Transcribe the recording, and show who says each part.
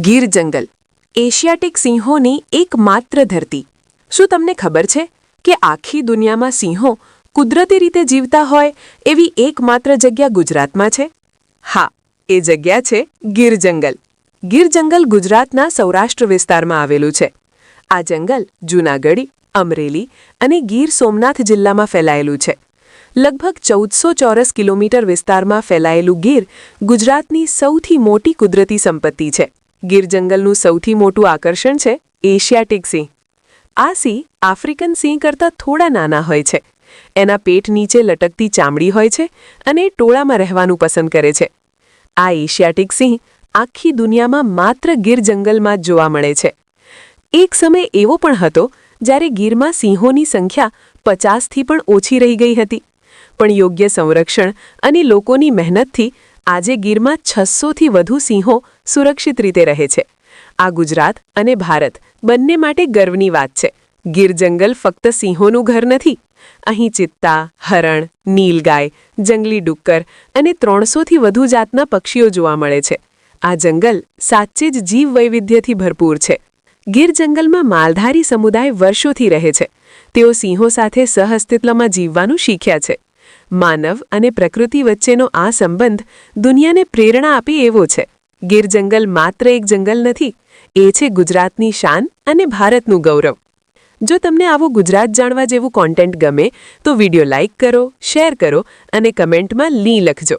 Speaker 1: ગીર જંગલ એશિયાટિક સિંહોની એકમાત્ર ધરતી। શું તમને ખબર છે કે આખી દુનિયામાં સિંહો કુદરતી રીતે જીવતા હોય એવી એકમાત્ર જગ્યા ગુજરાતમાં છે? હા, એ જગ્યા છે ગીર જંગલ। ગીર જંગલ ગુજરાતના સૌરાષ્ટ્ર વિસ્તારમાં આવેલું છે। આ જંગલ જૂનાગઢ, અમરેલી અને ગીર સોમનાથ જિલ્લામાં ફેલાયેલું છે। લગભગ 1400 ચોરસ કિલોમીટર વિસ્તારમાં ફેલાયેલું ગીર ગુજરાતની સૌથી મોટી કુદરતી સંપત્તિ છે। ગીર જંગલનું સૌથી મોટું આકર્ષણ છે એશિયાટિક સિંહ। આ સિંહ આફ્રિકન સિંહ કરતાં થોડા નાના હોય છે। એના પેટ નીચે લટકતી ચામડી હોય છે અને ટોળામાં રહેવાનું પસંદ કરે છે। આ એશિયાટિક સિંહ આખી દુનિયામાં માત્ર ગીર જંગલમાં જ જોવા મળે છે। એક સમય એવો પણ હતો જ્યારે ગીરમાં સિંહોની સંખ્યા 50થી પણ ઓછી રહી ગઈ હતી, પણ યોગ્ય સંરક્ષણ અને લોકોની મહેનતથી આજે ગીરમાં 600થી વધુ સિંહો સુરક્ષિત રીતે રહે છે। આ ગુજરાત અને ભારત બંને માટે ગર્વની વાત છે। ગીર જંગલ ફક્ત સિંહોનું ઘર નથી। અહીં ચિત્તા, હરણ, નીલગાય, જંગલી ડુક્કર અને 300થી વધુ જાતના પક્ષીઓ જોવા મળે છે। આ જંગલ સાચે જ જીવ વૈવિધ્યથી ભરપૂર છે। ગીર જંગલમાં માલધારી સમુદાય વર્ષોથી રહે છે। તેઓ સિંહો સાથે સહઅસ્તિત્વમાં જીવવાનું શીખ્યા છે। માનવ અને પ્રકૃતિ વચ્ચેનો આ સંબંધ દુનિયાને પ્રેરણા આપે એવો છે। ગીર જંગલ માત્ર એક જંગલ નથી, એ છે ગુજરાતની શાન અને ભારતનું ગૌરવ। જો તમને આવું ગુજરાત જાણવા જેવું કોન્ટેન્ટ ગમે તો વિડીયો લાઇક કરો, શેર કરો અને કમેન્ટમાં લી લખજો।